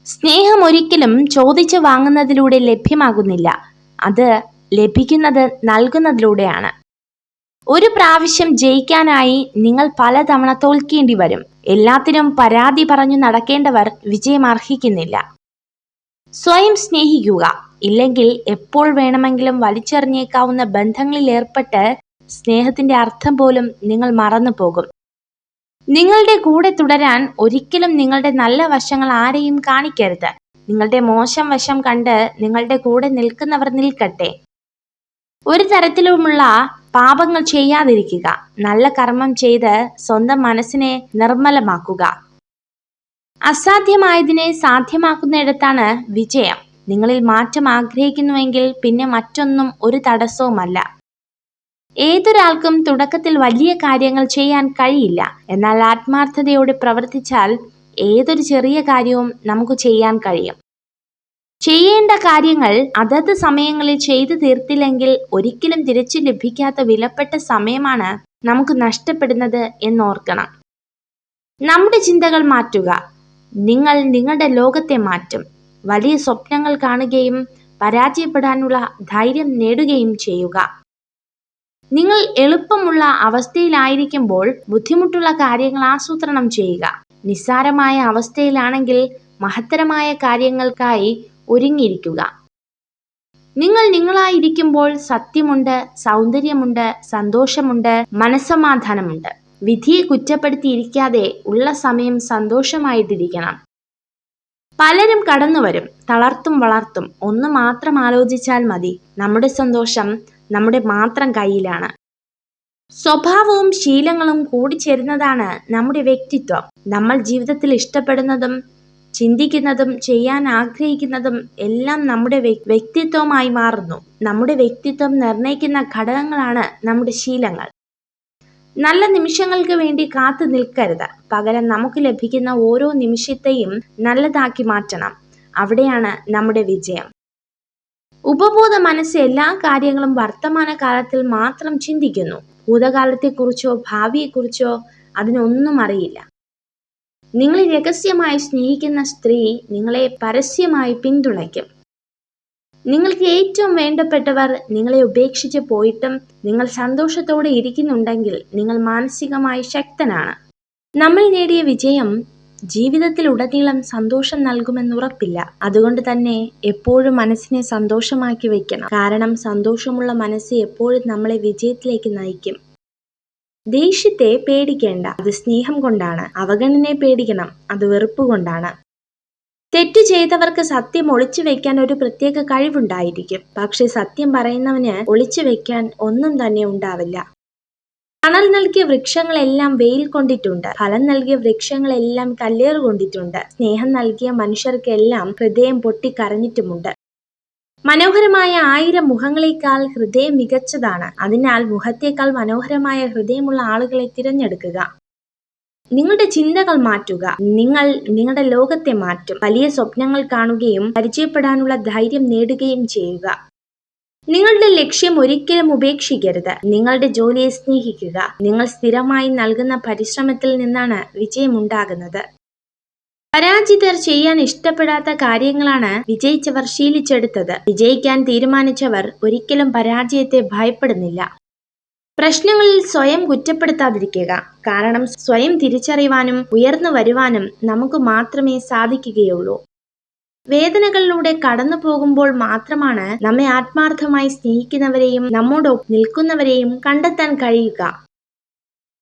സ്നേഹം ഒരിക്കലും ചോദിച്ചു വാങ്ങുന്നതിലൂടെ ലഭ്യമാകുന്നില്ല. അത് ലഭിക്കുന്നത് നൽകുന്നതിലൂടെയാണ്. ഒരു പ്രാവശ്യം ജയിക്കാനായി നിങ്ങൾ പലതവണ തോൽക്കേണ്ടി വരും. എല്ലാത്തിനും പരാതി പറഞ്ഞു നടക്കേണ്ടവർ വിജയം അർഹിക്കുന്നില്ല. സ്വയം സ്നേഹിക്കുക. ഇല്ലെങ്കിൽ എപ്പോൾ വേണമെങ്കിലും വലിച്ചെറിഞ്ഞേക്കാവുന്ന ബന്ധങ്ങളിൽ ഏർപ്പെട്ട് സ്നേഹത്തിന്റെ അർത്ഥം പോലും നിങ്ങൾ മറന്നു പോകും. നിങ്ങളുടെ കൂടെ തുടരാൻ ഒരിക്കലും നിങ്ങളുടെ നല്ല വശങ്ങൾ ആരെയും കാണിക്കരുത്. നിങ്ങളുടെ മോശം വശം കണ്ട് നിങ്ങളുടെ കൂടെ നിൽക്കുന്നവർ നിൽക്കട്ടെ. ഒരു തരത്തിലുമുള്ള പാപങ്ങൾ ചെയ്യാതിരിക്കുക. നല്ല കർമ്മം ചെയ്ത് സ്വന്തം മനസ്സിനെ നിർമ്മലമാക്കുക. അസാധ്യമായതിനെ സാധ്യമാക്കുന്നിടത്താണ് വിജയം. നിങ്ങളിൽ മാറ്റം ആഗ്രഹിക്കുന്നുവെങ്കിൽ പിന്നെ മറ്റൊന്നും ഒരു തടസ്സവുമല്ല. ഏതൊരാൾക്കും തുടക്കത്തിൽ വലിയ കാര്യങ്ങൾ ചെയ്യാൻ കഴിയില്ല. എന്നാൽ ആത്മാർത്ഥതയോടെ പ്രവർത്തിച്ചാൽ ഏതൊരു ചെറിയ കാര്യവും നമുക്ക് ചെയ്യാൻ കഴിയും. ചെയ്യേണ്ട കാര്യങ്ങൾ അതത് സമയങ്ങളിൽ ചെയ്തു തീർത്തില്ലെങ്കിൽ ഒരിക്കലും തിരിച്ചു ലഭിക്കാത്ത വിലപ്പെട്ട സമയമാണ് നമുക്ക് നഷ്ടപ്പെടുന്നത് എന്നോർക്കണം. നമ്മുടെ ചിന്തകൾ മാറ്റുക. നിങ്ങൾ നിങ്ങളുടെ ലോകത്തെ മാറ്റും. വലിയ സ്വപ്നങ്ങൾ കാണുകയും പരാജയപ്പെടാനുള്ള ധൈര്യം നേടുകയും ചെയ്യുക. നിങ്ങൾ എളുപ്പമുള്ള അവസ്ഥയിലായിരിക്കുമ്പോൾ ബുദ്ധിമുട്ടുള്ള കാര്യങ്ങൾ ആസൂത്രണം ചെയ്യുക. നിസ്സാരമായ അവസ്ഥയിലാണെങ്കിൽ മഹത്തരമായ കാര്യങ്ങൾക്കായി ഒരുങ്ങിയിരിക്കുക. നിങ്ങൾ നിങ്ങളായിരിക്കുമ്പോൾ സത്യമുണ്ട്, സൗന്ദര്യമുണ്ട്, സന്തോഷമുണ്ട്, മനസ്സമാധാനമുണ്ട്. വിധിയെ കുറ്റപ്പെടുത്തിയിരിക്കാതെ ഉള്ള സമയം സന്തോഷമായിട്ടിരിക്കണം. പലരും കടന്നു വരും, തളർത്തും വളർത്തും. ഒന്ന് മാത്രം ആലോചിച്ചാൽ മതി. നമ്മുടെ സന്തോഷം നമ്മുടെ മാത്രം കയ്യിലാണ്. സ്വഭാവവും ശീലങ്ങളും കൂടിച്ചേരുന്നതാണ് നമ്മുടെ വ്യക്തിത്വം. നമ്മൾ ജീവിതത്തിൽ ഇഷ്ടപ്പെടുന്നതും ചിന്തിക്കുന്നതും ചെയ്യാൻ ആഗ്രഹിക്കുന്നതും എല്ലാം നമ്മുടെ വ്യക്തിത്വമായി മാറുന്നു. നമ്മുടെ വ്യക്തിത്വം നിർണ്ണയിക്കുന്ന ഘടകങ്ങളാണ് നമ്മുടെ ശീലങ്ങൾ. നല്ല നിമിഷങ്ങൾക്ക് വേണ്ടി കാത്തു നിൽക്കരുത്. പകരം നമുക്ക് ലഭിക്കുന്ന ഓരോ നിമിഷത്തെയും നല്ലതാക്കി മാറ്റണം. അവിടെയാണ് നമ്മുടെ വിജയം. ഉപബോധ മനസ്സ് എല്ലാ കാര്യങ്ങളും വർത്തമാന കാലത്തിൽ മാത്രം ചിന്തിക്കുന്നു. ഭൂതകാലത്തെക്കുറിച്ചോ ഭാവിയെക്കുറിച്ചോ അതിനൊന്നും അറിയില്ല. നിങ്ങളെ രഹസ്യമായി സ്നേഹിക്കുന്ന സ്ത്രീ നിങ്ങളെ പരസ്യമായി പിന്തുണയ്ക്കും. നിങ്ങൾക്ക് ഏറ്റവും വേണ്ടപ്പെട്ടവർ നിങ്ങളെ ഉപേക്ഷിച്ച് പോയിട്ടും നിങ്ങൾ സന്തോഷത്തോടെ ഇരിക്കുന്നുണ്ടെങ്കിൽ നിങ്ങൾ മാനസികമായി ശക്തനാണ്. നമ്മൾ നേടിയ വിജയം ജീവിതത്തിൽ ഉടനീളം സന്തോഷം നൽകുമെന്നുറപ്പില്ല. അതുകൊണ്ട് തന്നെ എപ്പോഴും മനസ്സിനെ സന്തോഷമാക്കി വെക്കണം. കാരണം സന്തോഷമുള്ള മനസ്സ് എപ്പോഴും നമ്മളെ വിജയത്തിലേക്ക് നയിക്കും. ദേഷ്യത്തെ പേടിക്കേണ്ട, അത് സ്നേഹം കൊണ്ടാണ്. അവഗണനയെ പേടിക്കണം, അത് വെറുപ്പ് കൊണ്ടാണ്. തെറ്റ് ചെയ്തവർക്ക് സത്യം ഒളിച്ചു വെക്കാൻ ഒരു പ്രത്യേക കഴിവുണ്ടായിരിക്കും. പക്ഷെ സത്യം പറയുന്നവന് ഒളിച്ചു വെക്കാൻ ഒന്നും തന്നെ ഉണ്ടാവില്ല. തണൽ നൽകിയ വൃക്ഷങ്ങളെല്ലാം വെയിൽ കൊണ്ടിട്ടുണ്ട്. ഫലം നൽകിയ വൃക്ഷങ്ങളെല്ലാം കല്ലേറ് കൊണ്ടിട്ടുണ്ട്. സ്നേഹം നൽകിയ മനുഷ്യർക്കെല്ലാം ഹൃദയം പൊട്ടിക്കരഞ്ഞിട്ടുമുണ്ട്. മനോഹരമായ 1000 മുഖങ്ങളെക്കാൾ ഹൃദയം മികച്ചതാണ്. അതിനാൽ മുഖത്തേക്കാൾ മനോഹരമായ ഹൃദയമുള്ള ആളുകളെ തിരഞ്ഞെടുക്കുക. നിങ്ങളുടെ ചിന്തകൾ മാറ്റുക. നിങ്ങൾ നിങ്ങളുടെ ലോകത്തെ മാറ്റും. വലിയ സ്വപ്നങ്ങൾ കാണുകയും പരിചയപ്പെടാനുള്ള ധൈര്യം നേടുകയും ചെയ്യുക. നിങ്ങളുടെ ലക്ഷ്യം ഒരിക്കലും ഉപേക്ഷിക്കരുത്. നിങ്ങളുടെ ജോലിയെ സ്നേഹിക്കുക. നിങ്ങൾ സ്ഥിരമായി നൽകുന്ന പരിശ്രമത്തിൽ നിന്നാണ് വിജയമുണ്ടാകുന്നത്. പരാജിതർ ചെയ്യാൻ ഇഷ്ടപ്പെടാത്ത കാര്യങ്ങളാണ് വിജയിച്ചവർ ശീലിച്ചെടുത്തത്. വിജയിക്കാൻ തീരുമാനിച്ചവർ ഒരിക്കലും പരാജയത്തെ ഭയപ്പെടുന്നില്ല. പ്രശ്നങ്ങളിൽ സ്വയം കുറ്റപ്പെടുത്താതിരിക്കുക. കാരണം സ്വയം തിരിച്ചറിയുവാനും ഉയർന്നു വരുവാനും നമുക്ക് മാത്രമേ സാധിക്കുകയുള്ളൂ. വേദനകളിലൂടെ കടന്നു പോകുമ്പോൾ മാത്രമാണ് നമ്മെ ആത്മാർത്ഥമായി സ്നേഹിക്കുന്നവരെയും നമ്മോടൊപ്പം നിൽക്കുന്നവരെയും കണ്ടെത്താൻ കഴിയുക.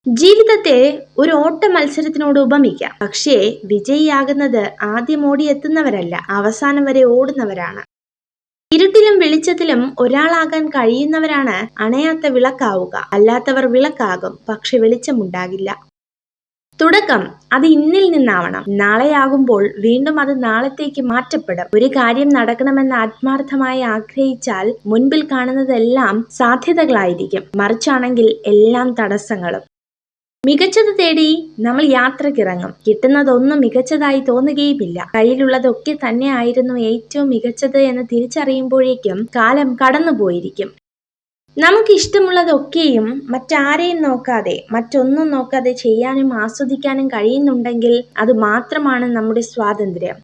ജീവിതത്തെ ഒരു ഓട്ട മത്സരത്തിനോട് ഉപമിക്കാം. പക്ഷേ വിജയിയാകുന്നത് ആദ്യം ഓടിയെത്തുന്നവരല്ല, അവസാനം വരെ ഓടുന്നവരാണ്. ഇരുട്ടിലും വെളിച്ചത്തിലും ഒരാളാകാൻ കഴിയുന്നവരാണ് അണയാത്ത വിളക്കാവുക. അല്ലാത്തവർ വിളക്കാകും, പക്ഷെ വെളിച്ചമുണ്ടാകില്ല. തുടക്കം അത് ഇന്നിൽ നിന്നാവണം. നാളെയാകുമ്പോൾ വീണ്ടും അത് നാളത്തേക്ക് മാറ്റപ്പെടും. ഒരു കാര്യം നടക്കണമെന്ന് ആത്മാർത്ഥമായി ആഗ്രഹിച്ചാൽ മുൻപിൽ കാണുന്നതെല്ലാം സാധ്യതകളായിരിക്കും. മറിച്ചാണെങ്കിൽ എല്ലാം തടസ്സങ്ങളും. മികച്ചത് തേടി നമ്മൾ യാത്രക്കിറങ്ങും. കിട്ടുന്നതൊന്നും മികച്ചതായി തോന്നുകയുമില്ല. കയ്യിലുള്ളതൊക്കെ തന്നെ ആയിരുന്നു ഏറ്റവും മികച്ചത് എന്ന് തിരിച്ചറിയുമ്പോഴേക്കും കാലം കടന്നുപോയിരിക്കും. നമുക്കിഷ്ടമുള്ളതൊക്കെയും മറ്റാരെയും നോക്കാതെ, മറ്റൊന്നും നോക്കാതെ ചെയ്യാനും ആസ്വദിക്കാനും കഴിയുന്നുണ്ടെങ്കിൽ അത് മാത്രമാണ് നമ്മുടെ സ്വാതന്ത്ര്യം.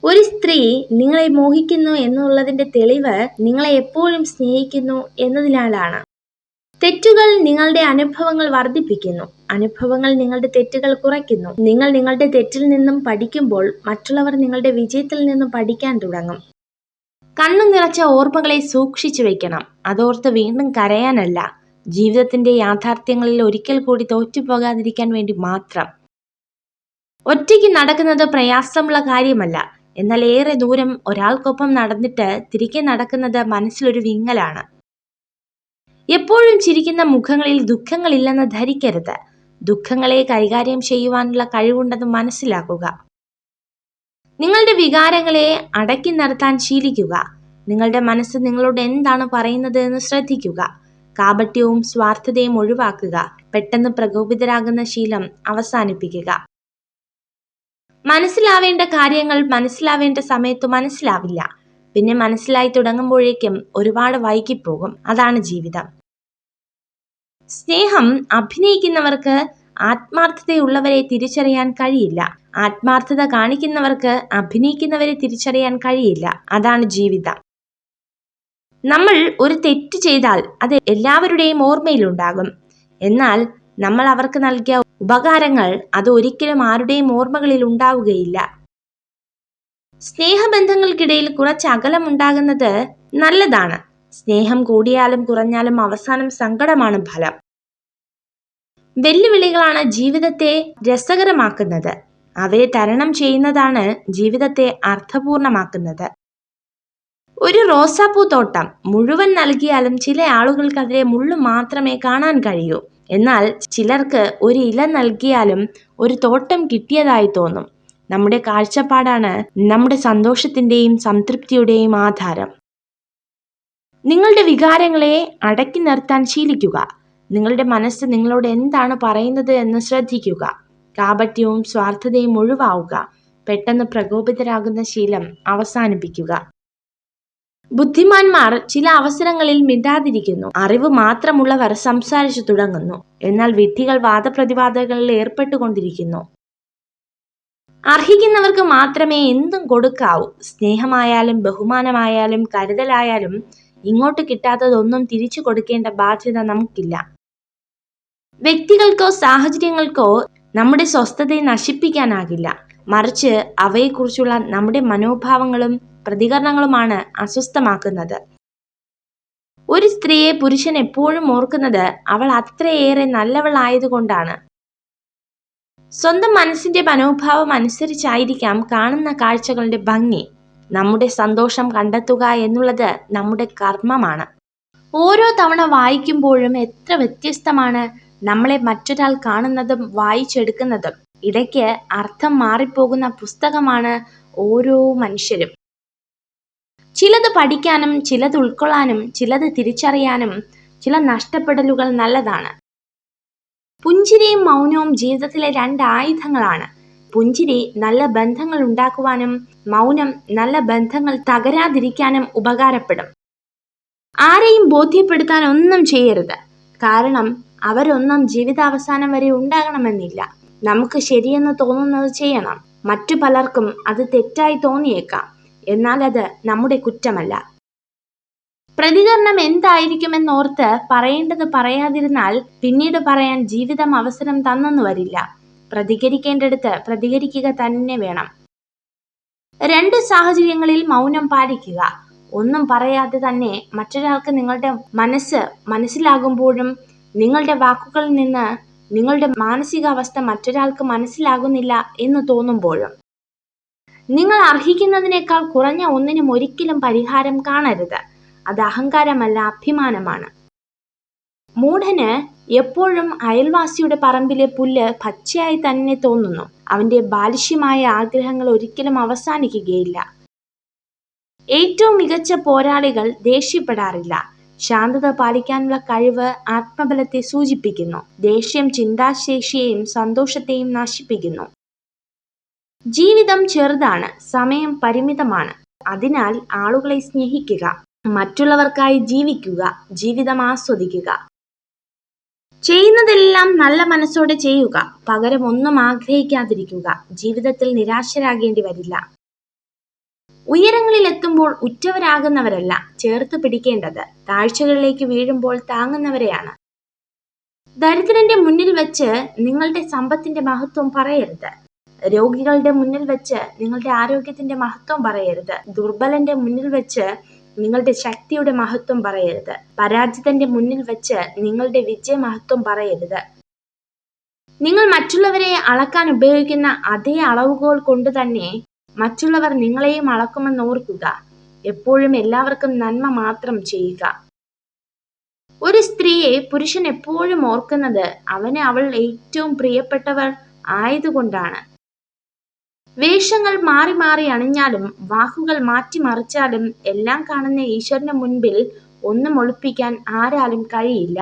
ഒരു സ്ത്രീ നിങ്ങളെ മോഹിക്കുന്നു എന്നുള്ളതിന്റെ തെളിവ് നിങ്ങളെ എപ്പോഴും സ്നേഹിക്കുന്നു എന്നതിനാലാണ്. തെറ്റുകൾ നിങ്ങളുടെ അനുഭവങ്ങൾ വർദ്ധിപ്പിക്കുന്നു. അനുഭവങ്ങൾ നിങ്ങളുടെ തെറ്റുകൾ കുറയ്ക്കുന്നു. നിങ്ങൾ നിങ്ങളുടെ തെറ്റിൽ നിന്നും പഠിക്കുമ്പോൾ മറ്റുള്ളവർ നിങ്ങളുടെ വിജയത്തിൽ നിന്നും പഠിക്കാൻ തുടങ്ങും. കണ്ണു നിറച്ച ഓർമ്മകളെ സൂക്ഷിച്ചു വെക്കണം. അതോർത്ത് വീണ്ടും കരയാനല്ല, ജീവിതത്തിന്റെ യാഥാർത്ഥ്യങ്ങളിൽ ഒരിക്കൽ കൂടി തോറ്റുപോകാതിരിക്കാൻ വേണ്ടി മാത്രം. ഒറ്റയ്ക്ക് നടക്കുന്നത് പ്രയാസമുള്ള കാര്യമല്ല. എന്നാൽ ഏറെ ദൂരം ഒരാൾക്കൊപ്പം നടന്നിട്ട് തിരികെ നടക്കുന്നത് മനസ്സിലൊരു വിങ്ങലാണ്. എപ്പോഴും ചിരിക്കുന്ന മുഖങ്ങളിൽ ദുഃഖങ്ങളില്ലെന്ന് ധരിക്കരുത്. ദുഃഖങ്ങളെ കൈകാര്യം ചെയ്യുവാനുള്ള കഴിവുണ്ടെന്ന് മനസ്സിലാക്കുക. നിങ്ങളുടെ വികാരങ്ങളെ അടക്കി നിർത്താൻ ശീലിക്കുക. നിങ്ങളുടെ മനസ്സ് നിങ്ങളോട് എന്താണ് പറയുന്നത് എന്ന് ശ്രദ്ധിക്കുക. കാപട്യവും സ്വാർത്ഥതയും ഒഴിവാക്കുക. പെട്ടെന്ന് പ്രകോപിതരാകുന്ന ശീലം അവസാനിപ്പിക്കുക. മനസ്സിലാവേണ്ട കാര്യങ്ങൾ മനസ്സിലാവേണ്ട സമയത്ത് മനസ്സിലാവില്ല. പിന്നെ മനസ്സിലായി തുടങ്ങുമ്പോഴേക്കും ഒരുപാട് വൈകിപ്പോകും. അതാണ് ജീവിതം. സ്നേഹം അഭിനയിക്കുന്നവർക്ക് ആത്മാർത്ഥതയുള്ളവരെ തിരിച്ചറിയാൻ കഴിയില്ല. ആത്മാർത്ഥത കാണിക്കുന്നവർക്ക് അഭിനയിക്കുന്നവരെ തിരിച്ചറിയാൻ കഴിയില്ല. അതാണ് ജീവിതം. നമ്മൾ ഒരു തെറ്റ് ചെയ്താൽ അത് എല്ലാവരുടെയും ഓർമ്മയിലുണ്ടാകും. എന്നാൽ നമ്മൾ അവർക്ക് നൽകിയ ഉപകാരങ്ങൾ അത് ഒരിക്കലും ആരുടെയും ഓർമ്മകളിൽ ഉണ്ടാവുകയില്ല. സ്നേഹബന്ധങ്ങൾക്കിടയിൽ കുറച്ച് അകലം ഉണ്ടാകുന്നത് നല്ലതാണ്. സ്നേഹം കൂടിയാലും കുറഞ്ഞാലും അവസാനം സങ്കടമാണ് ഫലം. വെല്ലുവിളികളാണ് ജീവിതത്തെ രസകരമാക്കുന്നത്. അവയെ തരണം ചെയ്യുന്നതാണ് ജീവിതത്തെ അർത്ഥപൂർണമാക്കുന്നത്. ഒരു റോസാപ്പൂ തോട്ടം മുഴുവൻ നൽകിയാലും ചില ആളുകൾക്ക് അതിലെ മുള്ളു മാത്രമേ കാണാൻ കഴിയൂ. എന്നാൽ ചിലർക്ക് ഒരു ഇല നൽകിയാലും ഒരു തോട്ടം കിട്ടിയതായി തോന്നും. നമ്മുടെ കാഴ്ചപ്പാടാണ് നമ്മുടെ സന്തോഷത്തിന്റെയും സംതൃപ്തിയുടെയും ആധാരം. നിങ്ങളുടെ വികാരങ്ങളെ അടക്കി നിർത്താൻ ശീലിക്കുക. നിങ്ങളുടെ മനസ്സ് നിങ്ങളോട് എന്താണ് പറയുന്നത് എന്ന് ശ്രദ്ധിക്കുക. കാപട്യവും സ്വാർത്ഥതയും ഒഴിവാക്കുക. പെട്ടെന്ന് പ്രകോപിതരാകുന്ന ശീലം അവസാനിപ്പിക്കുക. ബുദ്ധിമാന്മാർ ചില അവസരങ്ങളിൽ മിണ്ടാതിരിക്കുന്നു. അറിവ് മാത്രമുള്ളവർ സംസാരിച്ചു തുടങ്ങുന്നു. എന്നാൽ വിഡ്ഢികൾ വാദപ്രതിവാദങ്ങളിൽ ഏർപ്പെട്ടുകൊണ്ടിരിക്കുന്നു. അർഹിക്കുന്നവർക്ക് മാത്രമേ എന്തും കൊടുക്കാവൂ. സ്നേഹമായാലും ബഹുമാനമായാലും കരുതലായാലും ഇങ്ങോട്ട് കിട്ടാത്തതൊന്നും തിരിച്ചു കൊടുക്കേണ്ട ബാധ്യത നമുക്കില്ല. വ്യക്തികൾക്കോ സാഹചര്യങ്ങൾക്കോ നമ്മുടെ സ്വസ്ഥതയെ നശിപ്പിക്കാനാകില്ല. മറിച്ച് അവയെക്കുറിച്ചുള്ള നമ്മുടെ മനോഭാവങ്ങളും പ്രതികരണങ്ങളുമാണ് അസ്വസ്ഥമാക്കുന്നത്. ഒരു സ്ത്രീയെ പുരുഷൻ എപ്പോഴും ഓർക്കുന്നത് അവൾ അത്രയേറെ നല്ലവളായതുകൊണ്ടാണ്. സ്വന്തം മനസ്സിന്റെ മനോഭാവം അനുസരിച്ചായിരിക്കാം കാണുന്ന കാഴ്ചകളുടെ ഭംഗി. നമ്മുടെ സന്തോഷം കണ്ടെത്തുക എന്നുള്ളത് നമ്മുടെ കർമ്മമാണ്. ഓരോ തവണ വായിക്കുമ്പോഴും എത്ര വ്യത്യസ്തമാണ് നമ്മളെ മറ്റൊരാൾ കാണുന്നതും വായിച്ചെടുക്കുന്നതും. ഇടയ്ക്ക് അർത്ഥം മാറിപ്പോകുന്ന പുസ്തകമാണ് ഓരോ മനുഷ്യരും. ചിലത് പഠിക്കാനും ചിലത് ഉൾക്കൊള്ളാനും ചിലത് തിരിച്ചറിയാനും ചില നഷ്ടപ്പെടലുകൾ നല്ലതാണ്. പുഞ്ചിരിയും മൗനവും ജീവിതത്തിലെ 2 ആയുധങ്ങളാണ്. പുഞ്ചിരി നല്ല ബന്ധങ്ങൾ ഉണ്ടാക്കുവാനും മൗനം നല്ല ബന്ധങ്ങൾ തകരാതിരിക്കാനും ഉപകാരപ്പെടും. ആരെയും ബോധ്യപ്പെടുത്താൻ ഒന്നും ചെയ്യരുത്. കാരണം അവരൊന്നും ജീവിതാവസാനം വരെ ഉണ്ടാകണമെന്നില്ല. നമുക്ക് ശരിയെന്ന് തോന്നുന്നത് ചെയ്യണം. മറ്റു പലർക്കും അത് തെറ്റായി തോന്നിയേക്കാം. എന്നാൽ അത് നമ്മുടെ കുറ്റമല്ല. പ്രതികരണം എന്തായിരിക്കുമെന്നോർത്ത് പറയേണ്ടത് പറയാതിരുന്നാൽ പിന്നീട് പറയാൻ ജീവിതം അവസരം തന്നെന്ന് വരില്ല. പ്രതികരിക്കേണ്ടടുത്ത് പ്രതികരിക്കുക തന്നെ വേണം. 2 സാഹചര്യങ്ങളിൽ മൗനം പാലിക്കുക. ഒന്നും പറയാതെ തന്നെ മറ്റൊരാൾക്ക് നിങ്ങളുടെ മനസ്സിലാകുമ്പോഴും നിങ്ങളുടെ വാക്കുകളിൽ നിന്ന് നിങ്ങളുടെ മാനസികാവസ്ഥ മറ്റൊരാൾക്ക് മനസ്സിലാകുന്നില്ല എന്ന് തോന്നുമ്പോഴും. നിങ്ങൾ അർഹിക്കുന്നതിനേക്കാൾ കുറഞ്ഞ ഒന്നിനും ഒരിക്കലും പരിഹാരം കാണരുത്. അത് അഹങ്കാരമല്ല, അഭിമാനമാണ്. മൂഢന് എപ്പോഴും അയൽവാസിയുടെ പറമ്പിലെ പുല്ല് പച്ചയായി തന്നെ തോന്നുന്നു. അവന്റെ ബാലിശ്യമായ ആഗ്രഹങ്ങൾ ഒരിക്കലും അവസാനിക്കുകയില്ല. ഏറ്റവും മികച്ച പോരാളികൾ ദേഷ്യപ്പെടാറില്ല. ശാന്തത പാലിക്കാനുള്ള കഴിവ് ആത്മബലത്തെ സൂചിപ്പിക്കുന്നു. ദേഷ്യം ചിന്താശേഷിയെയും സന്തോഷത്തെയും നശിപ്പിക്കുന്നു. ജീവിതം ചെറുതാണ്, സമയം പരിമിതമാണ്. അതിനാൽ ആളുകളെ സ്നേഹിക്കുക, മറ്റുള്ളവർക്കായി ജീവിക്കുക, ജീവിതം ആസ്വദിക്കുക. ചെയ്യുന്നതെല്ലാം നല്ല മനസ്സോടെ ചെയ്യുക. പകരം ഒന്നും ആഗ്രഹിക്കാതിരിക്കുക. ജീവിതത്തിൽ നിരാശരാകേണ്ടി വരില്ല. ഉയരങ്ങളിൽ എത്തുമ്പോൾ ഉറ്റവരാകുന്നവരല്ല ചേർത്ത് പിടിക്കേണ്ടത്, താഴ്ചകളിലേക്ക് വീഴുമ്പോൾ താങ്ങുന്നവരെയാണ്. ദരിദ്രന്റെ മുന്നിൽ വെച്ച് നിങ്ങളുടെ സമ്പത്തിന്റെ മഹത്വം പറയരുത്. രോഗികളുടെ മുന്നിൽ വെച്ച് നിങ്ങളുടെ ആരോഗ്യത്തിന്റെ മഹത്വം പറയരുത്. ദുർബലന്റെ മുന്നിൽ വെച്ച് നിങ്ങളുടെ ശക്തിയുടെ മഹത്വം പറയരുത്. പരാജിതന്റെ മുന്നിൽ വെച്ച് നിങ്ങളുടെ വിജയ മഹത്വം പറയരുത്. നിങ്ങൾ മറ്റുള്ളവരെ അളക്കാൻ ഉപയോഗിക്കുന്ന അതേ അളവുകോൽ കൊണ്ട് തന്നെ മറ്റുള്ളവർ നിങ്ങളെയും അളക്കുമെന്ന് ഓർക്കുക. എപ്പോഴും എല്ലാവർക്കും നന്മ മാത്രം ചെയ്യുക. ഒരു സ്ത്രീയെ പുരുഷൻ എപ്പോഴും ഓർക്കുന്നത് അവന് അവൾ ഏറ്റവും പ്രിയപ്പെട്ടവർ ആയതുകൊണ്ടാണ്. വേഷങ്ങൾ മാറി മാറി അണിഞ്ഞാലും വാക്കുകൾ മാറ്റിമറിച്ചാലും എല്ലാം കാണുന്ന ഈശ്വരന് മുൻപിൽ ഒന്നും ഒളിപ്പിക്കാൻ ആരാലും കഴിയില്ല.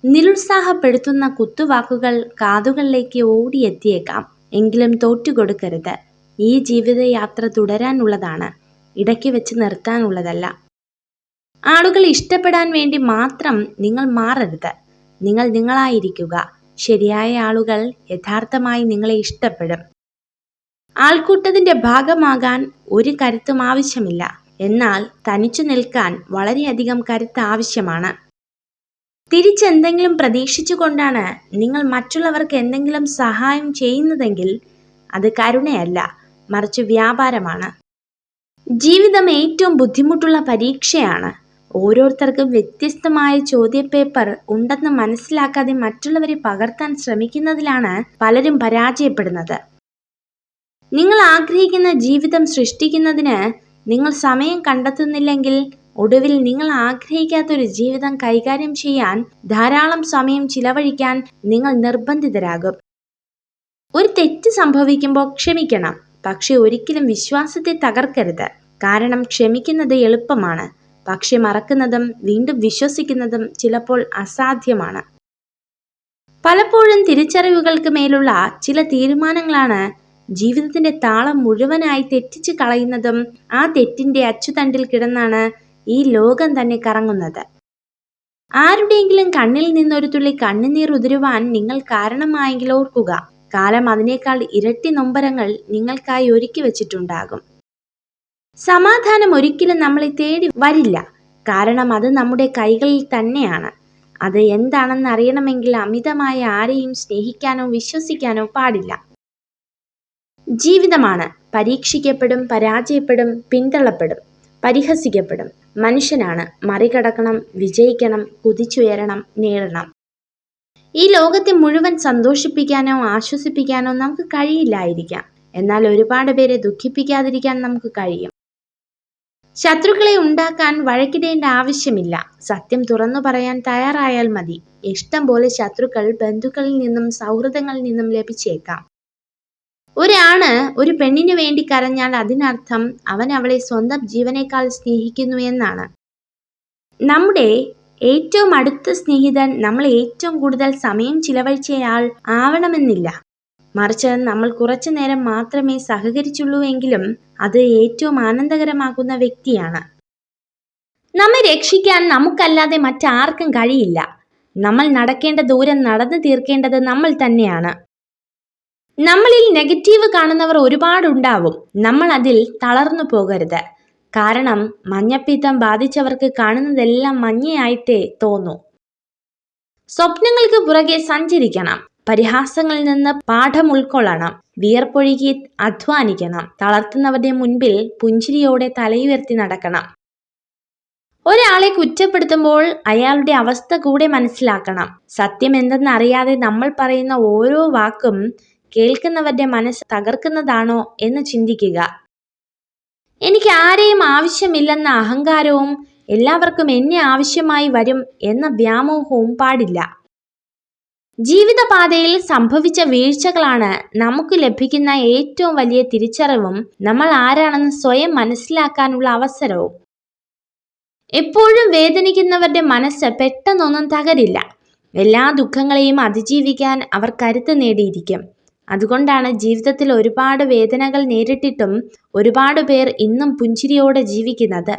നിരുത്സാഹപ്പെടുത്തുന്ന കുത്തുവാക്കുകൾ കാതുകളിലേക്ക് ഓടിയെത്തിയേക്കാം. എങ്കിലും തോറ്റുകൊടുക്കരുത്. ഈ ജീവിതയാത്ര തുടരാനുള്ളതാണ്, ഇടയ്ക്ക് വെച്ച് നിർത്താനുള്ളതല്ല. ആളുകൾ ഇഷ്ടപ്പെടാൻ വേണ്ടി മാത്രം നിങ്ങൾ മാറരുത്. നിങ്ങൾ നിങ്ങളായിരിക്കുക. ശരിയായ ആളുകൾ യഥാർത്ഥമായി നിങ്ങളെ ഇഷ്ടപ്പെടും. ആൾക്കൂട്ടത്തിന്റെ ഭാഗമാകാൻ ഒരു കരുത്തും ആവശ്യമില്ല. എന്നാൽ തനിച്ചു നിൽക്കാൻ വളരെയധികം കരുത്ത് ആവശ്യമാണ്. തിരിച്ചെന്തെങ്കിലും പ്രതീക്ഷിച്ചുകൊണ്ടാണ് നിങ്ങൾ മറ്റുള്ളവർക്ക് എന്തെങ്കിലും സഹായം ചെയ്യുന്നതെങ്കിൽ അത് കരുണയല്ല, മറിച്ച് വ്യാപാരമാണ്. ജീവിതം ഏറ്റവും ബുദ്ധിമുട്ടുള്ള പരീക്ഷയാണ്. ഓരോരുത്തർക്കും വ്യത്യസ്തമായ ചോദ്യപേപ്പർ ഉണ്ടെന്ന് മനസ്സിലാക്കാതെ മറ്റുള്ളവരെ പകർത്താൻ ശ്രമിക്കുന്നതിലാണ് പലരും പരാജയപ്പെടുന്നത്. നിങ്ങൾ ആഗ്രഹിക്കുന്ന ജീവിതം സൃഷ്ടിക്കുന്നതിന് നിങ്ങൾ സമയം കണ്ടെത്തുന്നില്ലെങ്കിൽ ഒടുവിൽ നിങ്ങൾ ആഗ്രഹിക്കാത്തൊരു ജീവിതം കൈകാര്യം ചെയ്യാൻ ധാരാളം സമയം ചിലവഴിക്കാൻ നിങ്ങൾ നിർബന്ധിതരാകും. ഒരു തെറ്റ് സംഭവിക്കുമ്പോൾ ക്ഷമിക്കണം, പക്ഷെ ഒരിക്കലും വിശ്വാസത്തെ തകർക്കരുത്. കാരണം ക്ഷമിക്കുന്നത് എളുപ്പമാണ്, പക്ഷെ മറക്കുന്നതും വീണ്ടും വിശ്വസിക്കുന്നതും ചിലപ്പോൾ അസാധ്യമാണ്. പലപ്പോഴും തിരിച്ചറിവുകൾക്ക് മേലുള്ള ചില തീരുമാനങ്ങളാണ് ജീവിതത്തിന്റെ താളം മുഴുവനായി തെറ്റിച്ച് കളയുന്നതും ആ തെറ്റിന്റെ അച്ചുതണ്ടിൽ കിടന്നാണ് ഈ ലോകം തന്നെ കറങ്ങുന്നത്. ആരുടെയെങ്കിലും കണ്ണിൽ നിന്നൊരു തുള്ളി കണ്ണുനീർ ഉതിരുവാൻ നിങ്ങൾ കാരണമായെങ്കിൽ ഓർക്കുക, കാലം അതിനേക്കാൾ ഇരട്ടി നൊമ്പരങ്ങൾ നിങ്ങൾക്കായി ഒരുക്കി വെച്ചിട്ടുണ്ടാകും. സമാധാനം ഒരിക്കലും നമ്മളെ തേടി വരില്ല, കാരണം അത് നമ്മുടെ കൈകളിൽ തന്നെയാണ്. അത് എന്താണെന്ന് അറിയണമെങ്കിൽ അമിതമായി ആരെയും സ്നേഹിക്കാനോ വിശ്വസിക്കാനോ പാടില്ല. ജീവിതമാണ്, പരീക്ഷിക്കപ്പെടും, പരാജയപ്പെടും, പിന്തള്ളപ്പെടും, പരിഹസിക്കപ്പെടും. മനുഷ്യനാണ്, മറികടക്കണം, വിജയിക്കണം, കുതിച്ചുയരണം, നേടണം. ഈ ലോകത്തെ മുഴുവൻ സന്തോഷിപ്പിക്കാനോ ആശ്വസിപ്പിക്കാനോ നമുക്ക് കഴിയില്ലായിരിക്കാം, എന്നാൽ ഒരുപാട് പേരെ ദുഃഖിപ്പിക്കാതിരിക്കാൻ നമുക്ക് കഴിയും. ശത്രുക്കളെ ഉണ്ടാക്കാൻ വഴക്കിടേണ്ട ആവശ്യമില്ല. സത്യം തുറന്നു പറയാൻ തയ്യാറായാൽ മതി. ഇഷ്ടം പോലെ ശത്രുക്കൾ ബന്ധുക്കളിൽ നിന്നും സൗഹൃദങ്ങളിൽ നിന്നും ലഭിച്ചേക്കാം. ഒരാണ് ഒരു പെണ്ണിന് വേണ്ടി കരഞ്ഞാൽ അതിനർത്ഥം അവൻ അവളെ സ്വന്തം ജീവനേക്കാൾ സ്നേഹിക്കുന്നു എന്നാണ്. നമ്മുടെ ഏറ്റവും അടുത്ത സ്നേഹിതൻ നമ്മൾ ഏറ്റവും കൂടുതൽ സമയം ചിലവഴിച്ചയാൾ ആവണമെന്നില്ല. മറിച്ച് നമ്മൾ കുറച്ചു നേരം മാത്രമേ സഹകരിച്ചുള്ളൂ എങ്കിലും അത് ഏറ്റവും ആനന്ദകരമാകുന്ന വ്യക്തിയാണ്. നമ്മെ രക്ഷിക്കാൻ നമുക്കല്ലാതെ മറ്റാർക്കും കഴിയില്ല. നമ്മൾ നടക്കേണ്ട ദൂരം നടന്നു തീർക്കേണ്ടത് നമ്മൾ തന്നെയാണ്. നമ്മളിൽ നെഗറ്റീവ് കാണുന്നവർ ഒരുപാടുണ്ടാവും. നമ്മൾ അതിൽ തളർന്നു പോകരുത്. കാരണം മഞ്ഞപ്പിത്തം ബാധിച്ചവർക്ക് കാണുന്നതെല്ലാം മഞ്ഞയായിട്ടേ തോന്നൂ. സ്വപ്നങ്ങൾക്ക് പുറകെ സഞ്ചരിക്കണം. പരിഹാസങ്ങളിൽ നിന്ന് പാഠം ഉൾക്കൊള്ളണം. വിയർപ്പൊഴുകി അധ്വാനിക്കണം. തളർത്തുന്നവരുടെ മുൻപിൽ പുഞ്ചിരിയോടെ തലയുയർത്തി നടക്കണം. ഒരാളെ കുറ്റപ്പെടുത്തുമ്പോൾ അയാളുടെ അവസ്ഥ കൂടെ മനസ്സിലാക്കണം. സത്യം എന്തെന്നറിയാതെ നമ്മൾ പറയുന്ന ഓരോ വാക്കും കേൾക്കുന്നവരുടെ മനസ്സ് തകർക്കുന്നതാണോ എന്ന് ചിന്തിക്കുക. എനിക്ക് ആരെയും ആവശ്യമില്ലെന്ന അഹങ്കാരവും എല്ലാവർക്കും എന്നെ ആവശ്യമായി വരും എന്ന വ്യാമോഹവും പാടില്ല. ജീവിതപാതയിൽ സംഭവിച്ച വീഴ്ചകളാണ് നമുക്ക് ലഭിക്കുന്ന ഏറ്റവും വലിയ തിരിച്ചറിവും നമ്മൾ ആരാണെന്ന് സ്വയം മനസ്സിലാക്കാനുള്ള അവസരവും. എപ്പോഴും വേദനിക്കുന്നവരുടെ മനസ്സ് പെട്ടെന്നൊന്നും തകരില്ല. എല്ലാ ദുഃഖങ്ങളെയും അതിജീവിക്കാൻ അവർ കരുത്ത് നേടിയിരിക്കും. അതുകൊണ്ടാണ് ജീവിതത്തിൽ ഒരുപാട് വേദനകൾ നേരിട്ടിട്ടും ഒരുപാട് പേർ ഇന്നും പുഞ്ചിരിയോടെ ജീവിക്കുന്നത്.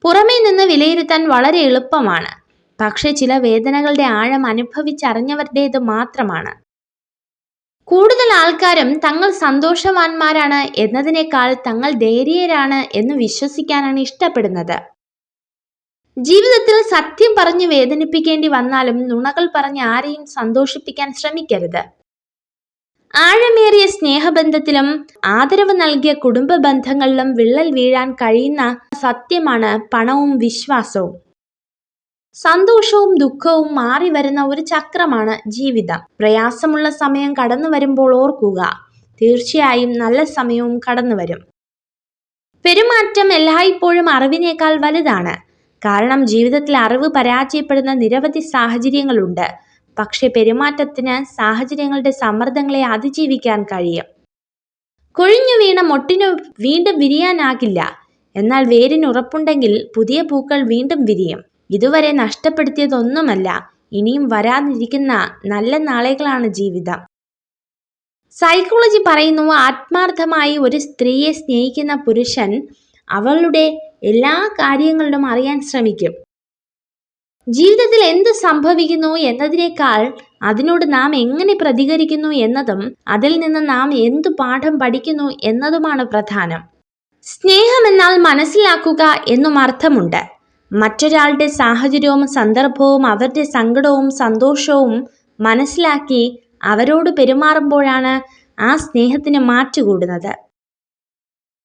പുറമേ നിന്ന് വിലയിരുത്താൻ വളരെ എളുപ്പമാണ്, പക്ഷെ ചില വേദനകളുടെ ആഴം അനുഭവിച്ചറിഞ്ഞവരുടേത് മാത്രമാണ്. കൂടുതൽ ആൾക്കാരും തങ്ങൾ സന്തോഷവാന്മാരാണ് എന്നതിനേക്കാൾ തങ്ങൾ ധൈര്യരാണ് എന്ന് വിശ്വസിക്കാനാണ് ഇഷ്ടപ്പെടുന്നത്. ജീവിതത്തിൽ സത്യം പറഞ്ഞ് വേദനിപ്പിക്കേണ്ടി വന്നാലും നുണകൾ പറഞ്ഞ് ആരെയും സന്തോഷിപ്പിക്കാൻ ശ്രമിക്കരുത്. ആഴമേറിയ സ്നേഹബന്ധത്തിലും ആദരവ് നൽകിയ കുടുംബ ബന്ധങ്ങളിലും വിള്ളൽ വീഴാൻ കഴിയുന്ന സത്യമാണ് പണവും വിശ്വാസവും. സന്തോഷവും ദുഃഖവും മാറി വരുന്ന ഒരു ചക്രമാണ് ജീവിതം. പ്രയാസമുള്ള സമയം കടന്നു വരുമ്പോൾ ഓർക്കുക, തീർച്ചയായും നല്ല സമയവും കടന്നു വരും. പെരുമാറ്റം എല്ലായ്പ്പോഴും അറിവിനേക്കാൾ വലുതാണ്. കാരണം ജീവിതത്തിൽ അറിവ് പരാജയപ്പെടുന്ന നിരവധി സാഹചര്യങ്ങളുണ്ട്. പക്ഷെ പെരുമാറ്റത്തിന് സാഹചര്യങ്ങളുടെ സമ്മർദ്ദങ്ങളെ അതിജീവിക്കാൻ കഴിയും. കൊഴിഞ്ഞു വീണ മൊട്ടിനു വീണ്ടും വിരിയാനാകില്ല. എന്നാൽ വേരിന് ഉറപ്പുണ്ടെങ്കിൽ പുതിയ പൂക്കൾ വീണ്ടും വിരിയും. ഇതുവരെ നഷ്ടപ്പെടുത്തിയതൊന്നുമല്ല, ഇനിയും വരാനിരിക്കുന്ന നല്ല നാളുകളാണ് ജീവിതം. സൈക്കോളജി പറയുന്നു, ആത്മാർത്ഥമായി ഒരു സ്ത്രീയെ സ്നേഹിക്കുന്ന പുരുഷൻ അവളുടെ എല്ലാ കാര്യങ്ങളിലും അറിയാൻ ശ്രമിക്കും. ജീവിതത്തിൽ എന്ത് സംഭവിക്കുന്നു എന്നതിനേക്കാൾ അതിനോട് നാം എങ്ങനെ പ്രതികരിക്കുന്നു എന്നതും അതിൽ നിന്ന് നാം എന്തു പാഠം പഠിക്കുന്നു എന്നതുമാണ് പ്രധാനം. സ്നേഹമെന്നാൽ മനസ്സിലാക്കുക എന്നും അർത്ഥമുണ്ട്. മറ്റൊരാളുടെ സാഹചര്യവും സന്ദർഭവും അവരുടെ സങ്കടവും സന്തോഷവും മനസ്സിലാക്കി അവരോട് പെരുമാറുമ്പോഴാണ് ആ സ്നേഹത്തിന് മാറ്റുകൂടുന്നത്.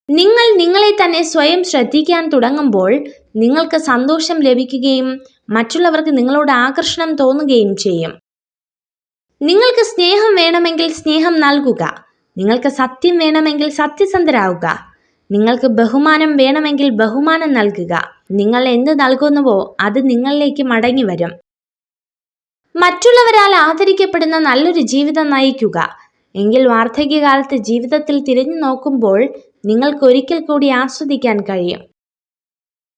നിങ്ങൾ നിങ്ങളെ തന്നെ സ്വയം ശ്രദ്ധിക്കാൻ തുടങ്ങുമ്പോൾ നിങ്ങൾക്ക് സന്തോഷം ലഭിക്കുകയും മറ്റുള്ളവർക്ക് നിങ്ങളോട് ആകർഷണം തോന്നുകയും ചെയ്യും. നിങ്ങൾക്ക് സ്നേഹം വേണമെങ്കിൽ സ്നേഹം നൽകുക. നിങ്ങൾക്ക് സത്യം വേണമെങ്കിൽ സത്യസന്ധരാകുക. നിങ്ങൾക്ക് ബഹുമാനം വേണമെങ്കിൽ ബഹുമാനം നൽകുക. നിങ്ങൾ എന്ത് നൽകുന്നുവോ അത് നിങ്ങളിലേക്ക് മടങ്ങി വരും. മറ്റുള്ളവരാൽ ആദരിക്കപ്പെടുന്ന നല്ലൊരു ജീവിതം നയിക്കുക. എങ്കിൽ വാർദ്ധക്യകാലത്ത് ജീവിതത്തിൽ തിരിഞ്ഞു നോക്കുമ്പോൾ നിങ്ങൾക്ക് ഒരിക്കൽ കൂടി ആസ്വദിക്കാൻ കഴിയും.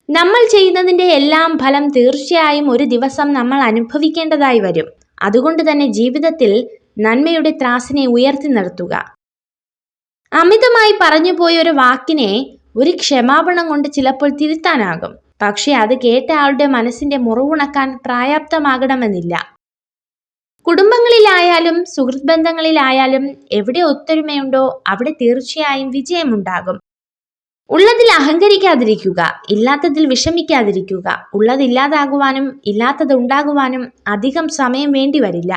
നമ്മൾ ചെയ്യുന്നതിൻ്റെ എല്ലാം ഫലം തീർച്ചയായും ഒരു ദിവസം നമ്മൾ അനുഭവിക്കേണ്ടതായി വരും. അതുകൊണ്ട് തന്നെ ജീവിതത്തിൽ നന്മയുടെ ത്രാസിനെ ഉയർത്തി നിർത്തുക. അമിതമായി പറഞ്ഞു പോയ ഒരു വാക്കിനെ ഒരു ക്ഷമാപണം കൊണ്ട് ചിലപ്പോൾ തിരുത്താനാകും. പക്ഷെ അത് കേട്ട ആളുടെ മനസ്സിന്റെ മുറിവുണക്കാൻ പ്രായാപ്തമാകണമെന്നില്ല. കുടുംബങ്ങളിലായാലും സുഹൃത്ത് ബന്ധങ്ങളിലായാലും എവിടെ ഒത്തൊരുമയുണ്ടോ അവിടെ തീർച്ചയായും വിജയമുണ്ടാകും. ഉള്ളതിൽ അഹങ്കരിക്കാതിരിക്കുക, ഇല്ലാത്തതിൽ വിഷമിക്കാതിരിക്കുക. ഉള്ളതില്ലാതാകുവാനും ഇല്ലാത്തത് ഉണ്ടാകുവാനും അധികം സമയം വേണ്ടി വരില്ല.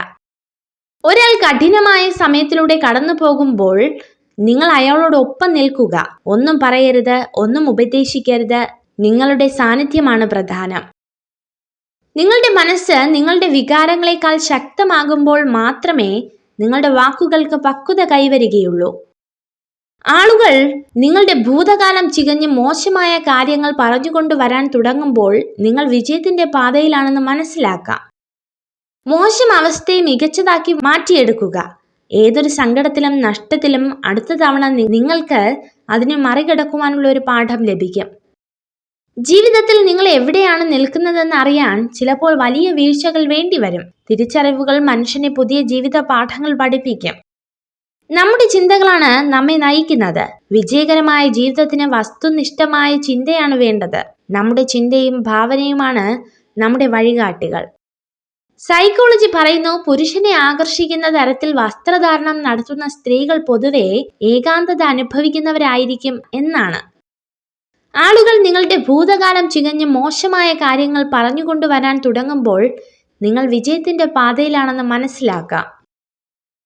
ഒരാൾ കഠിനമായ സമയത്തിലൂടെ കടന്നു പോകുമ്പോൾ നിങ്ങൾ അയാളോട് ഒപ്പം നിൽക്കുക. ഒന്നും പറയരുത്, ഒന്നും ഉപദേശിക്കരുത്. നിങ്ങളുടെ സാന്നിധ്യമാണ് പ്രധാനം. നിങ്ങളുടെ മനസ്സ് നിങ്ങളുടെ വികാരങ്ങളെക്കാൾ ശക്തമാകുമ്പോൾ മാത്രമേ നിങ്ങളുടെ വാക്കുകൾക്ക് പക്വത കൈവരികയുള്ളൂ. ആളുകൾ നിങ്ങളുടെ ഭൂതകാലം ചികഞ്ഞ് മോശമായ കാര്യങ്ങൾ പറഞ്ഞുകൊണ്ട് വരാൻ തുടങ്ങുമ്പോൾ നിങ്ങൾ വിജയത്തിന്റെ പാതയിലാണെന്ന് മനസ്സിലാക്കാം. മോശം അവസ്ഥയെ മികച്ചതാക്കി മാറ്റിയെടുക്കുക. ഏതൊരു സങ്കടത്തിലും നഷ്ടത്തിലും അടുത്ത തവണ നിങ്ങൾക്ക് അതിനെ മറികടക്കുവാനുള്ള ഒരു പാഠം ലഭിക്കും. ജീവിതത്തിൽ നിങ്ങൾ എവിടെയാണ് നിൽക്കുന്നതെന്ന് അറിയാൻ ചിലപ്പോൾ വലിയ വീഴ്ചകൾ വേണ്ടിവരും. തിരിച്ചറിവുകൾ മനുഷ്യനെ പുതിയ ജീവിത പാഠങ്ങൾ പഠിപ്പിക്കും. നമ്മുടെ ചിന്തകളാണ് നമ്മെ നയിക്കുന്നത്. വിജയകരമായ ജീവിതത്തിന് വസ്തുനിഷ്ഠമായ ചിന്തയാണ് വേണ്ടത്. നമ്മുടെ ചിന്തയും ഭാവനയുമാണ് നമ്മുടെ വഴികാട്ടികൾ. സൈക്കോളജി പറയുന്നു, പുരുഷനെ ആകർഷിക്കുന്ന തരത്തിൽ വസ്ത്രധാരണം നടത്തുന്ന സ്ത്രീകൾ പൊതുവെ ഏകാന്തത അനുഭവിക്കുന്നവരായിരിക്കും എന്നാണ്. ആളുകൾ നിങ്ങളുടെ ഭൂതകാലം ചികഞ്ഞ് മോശമായ കാര്യങ്ങൾ പറഞ്ഞുകൊണ്ടുവരാൻ തുടങ്ങുമ്പോൾ നിങ്ങൾ വിജയത്തിന്റെ പാതയിലാണെന്ന് മനസ്സിലാക്കാം.